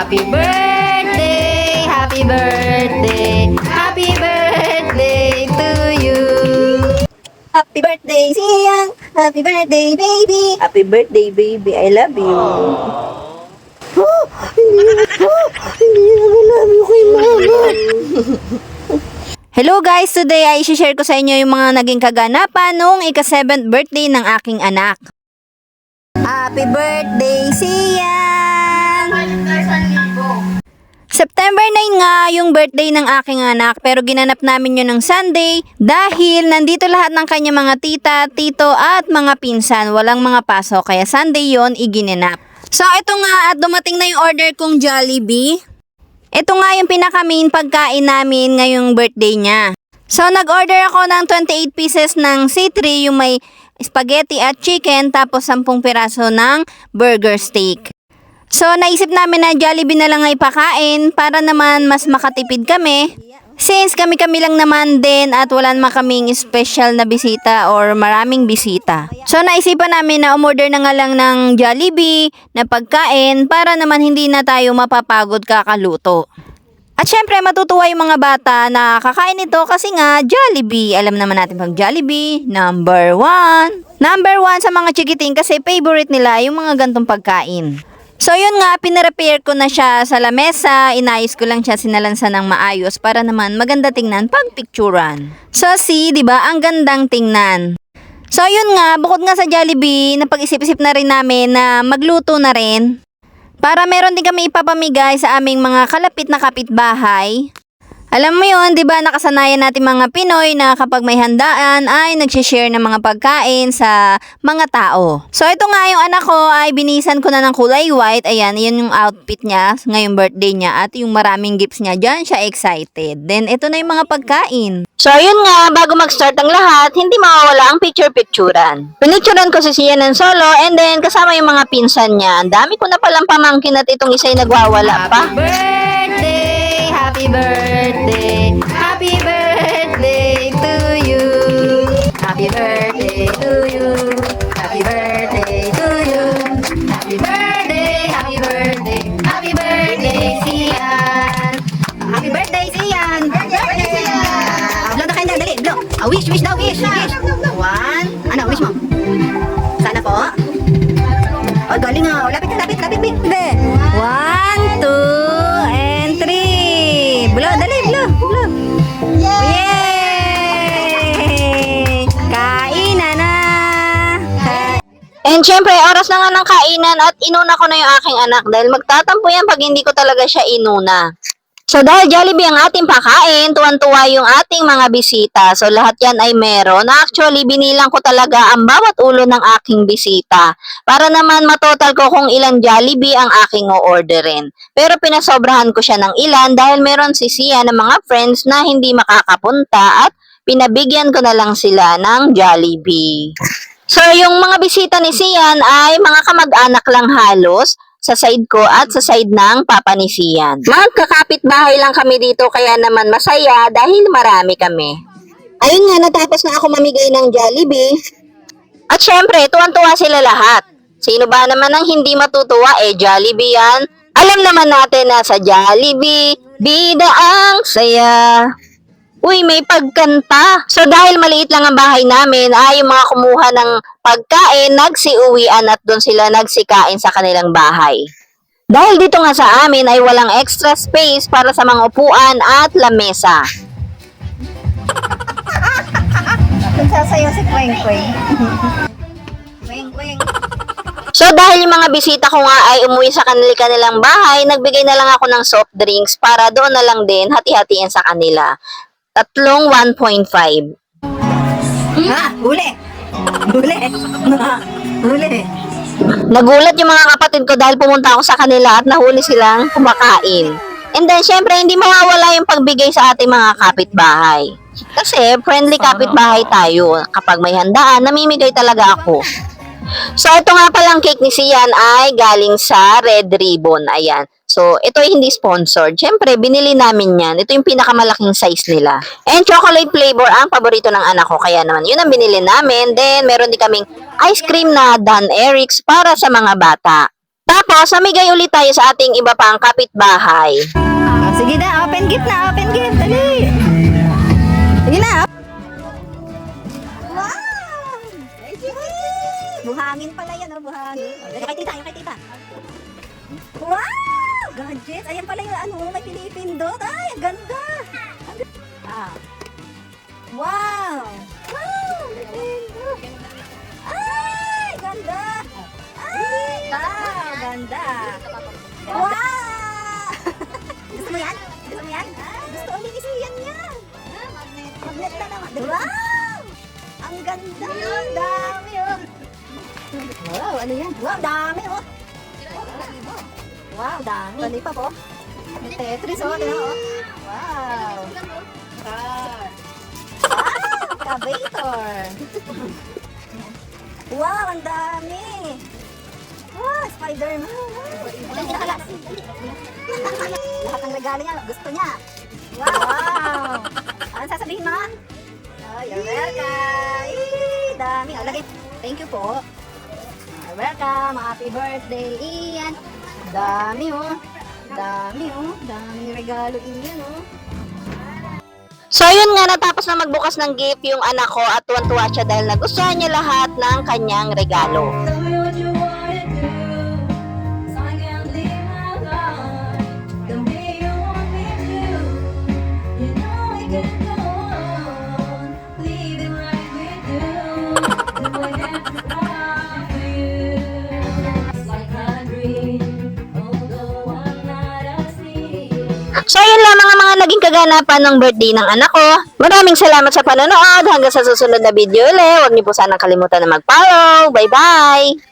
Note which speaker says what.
Speaker 1: Happy birthday, happy birthday, happy birthday to you.
Speaker 2: Happy birthday, Siyang! Happy birthday, baby!
Speaker 3: Happy birthday, baby. I love you.
Speaker 2: Hindi naman love you kay mama.
Speaker 4: Hello guys! Today ay isi-share ko sa inyo yung mga naging kaganapan noong ika-7th birthday ng aking anak.
Speaker 2: Happy birthday, Siyang!
Speaker 4: September 9 nga yung birthday ng aking anak, pero ginanap namin yun ng Sunday dahil nandito lahat ng kanya mga tita, tito at mga pinsan. Walang mga pasok, kaya Sunday yon iginanap. So ito nga at dumating na yung order kong Jollibee. Ito nga yung pinaka-main pagkain namin ngayong birthday niya. So nag-order ako ng 28 pieces ng C3, yung may spaghetti at chicken, tapos 10 piraso ng burger steak. So naisip namin na Jollibee na lang ay pakain para naman mas makatipid kami. Since kami-kami lang naman din at wala naman kaming special na bisita or maraming bisita. So naisipan namin na umorder na nga lang ng Jollibee na pagkain para naman hindi na tayo mapapagod kakaluto. At syempre matutuwa yung mga bata na kakain ito kasi nga Jollibee. Alam naman natin pag Jollibee, number 1. Number 1 sa mga chikiting kasi favorite nila yung mga gantong pagkain. So yun nga, pinrepair ko na siya sa lamesa, inayos ko lang siya, sinalansan ng maayos para naman maganda tingnan pag picturean. So see, 'di ba? Ang gandang tingnan. So yun nga, bukod nga sa Jollibee, napag-isip-isip na rin namin na magluto na rin para meron din kami ipapamigay sa aming mga kalapit na kapitbahay. Alam mo yun, di ba nakasanayan natin mga Pinoy na kapag may handaan ay nagsishare ng mga pagkain sa mga tao. So ito nga yung anak ko ay binisan ko na ng kulay white. Ayan, yun yung outfit niya ngayong birthday niya at yung maraming gifts niya. Diyan siya excited. Then ito na yung mga pagkain.
Speaker 3: So, yun nga, bago mag-start ang lahat, hindi mawawala ang picture-picturan. Pinicturean ko si Sian ng solo and then kasama yung mga pinsan niya. Ang dami ko na palang pamangkin at itong isa'y nagwawala pa.
Speaker 1: Happy birthday, happy birthday, happy birthday to you. Happy birthday to you. Happy birthday to you. Happy birthday, happy birthday, happy birthday, Sian. Happy birthday, Sian. Happy birthday, Sian. Blow na kayo na, dali, blow. Wish daw, wish. One. Ano, wish mo? Sana po. Oh, galing ah. Lapit, Be.
Speaker 4: 1, 2, and 3. Blow, dali, blow. Yay! Kainan na!
Speaker 3: And syempre, oras na nga ng kainan at inuna ko na yung aking anak dahil magtatampo yan pag hindi ko talaga siya inuna. So dahil Jollibee ang ating pakain, tuwan-tuwa yung ating mga bisita. So lahat yan ay meron. Actually, binilang ko talaga ang bawat ulo ng aking bisita para naman matotal ko kung ilang Jollibee ang aking o-orderin. Pero pinasobrahan ko siya ng ilan dahil meron si Sia ng mga friends na hindi makakapunta at pinabigyan ko na lang sila ng Jollibee. So yung mga bisita ni Sian ay mga kamag-anak lang halos sa side ko at sa side ng papa ni Sian. Magkakapit bahay lang kami dito kaya naman masaya dahil marami kami.
Speaker 2: Ayun nga, natapos na ako mamigay ng Jollibee.
Speaker 3: At syempre, tuwan-tuwa sila lahat. Sino ba naman ang hindi matutuwa? Jollibee yan. Alam naman natin na sa Jollibee, bida ang saya. Uy, may pagkanta. So dahil maliit lang ang bahay namin, ay yung mga kumuha ng pagkain, nagsiuwian at doon sila nagsikain sa kanilang bahay. Dahil dito nga sa amin ay walang extra space para sa mga upuan at lamesa.
Speaker 2: Nagsasayaw si Kweng.
Speaker 3: So dahil yung mga bisita ko nga ay umuwi sa kanilang bahay, nagbigay na lang ako ng soft drinks para doon na lang din hati-hatiin sa kanila. Tatlong 1.5.
Speaker 2: Ha? Huli!
Speaker 3: Nagulat yung mga kapatid ko dahil pumunta ako sa kanila at nahuli silang kumakain. And then, syempre, hindi mawawala yung pagbigay sa ating mga kapitbahay. Kasi, friendly kapitbahay tayo. Kapag may handaan, namimigay talaga ako. So, ito nga palang cake ni Sian ay galing sa Red Ribbon. Ayan. So, ito ay hindi sponsored. Siyempre, binili namin yan. Ito yung pinakamalaking size nila. And chocolate flavor ang paborito ng anak ko. Kaya naman, yun ang binili namin. Then, meron din kaming ice cream na Dan Eric's para sa mga bata. Tapos, samigay ulit tayo sa ating iba pang kapitbahay.
Speaker 4: Sige na, open gift na, open gift. Dali. Sige na. Wow! Buhangin pala yan, buhangin. Dali, kay tita, yung kay tita. Wow! Gadgets. Ayan pala yung ano, may pinipindot. Ay, ang ganda. Ah. Wow! Wow! Pinipindot. Ay, ganda. Ay, ganda. Wow! Gusto mo yan? Gusto mo yan? Gusto ulit kasi yan yan. Magnet na naman. Wow! Ang ganda. Ang dami oh. Wow, ano yan? Wow, dami oh. Wow, dami. Dali pa po. Tetris oh. Tingnan mo oh. Wow. Car. Wow, Cavator. Wow, ang dami. Wow, Spider-Man. Ilan kinakalas? Lahat ng regalo niya, gusto niya. Wow! Ano sasabihin mo? Oh, you're welcome! Eee, dami. Oh, lagay. Thank you po. You're welcome. Happy birthday, Ian. Dami oh. Dami oh. Dami regalo, Ian oh.
Speaker 3: So, yun nga, natapos na magbukas ng gift yung anak ko at tuwan-tuwa siya dahil nagustuhan niya lahat ng kanyang regalo. So, yun lamang ang mga naging kaganapan ng birthday ng anak ko. Maraming salamat sa panonood. Hanggang sa susunod na video ulit. Huwag niyo po sanang kalimutan na mag-follow. Bye-bye!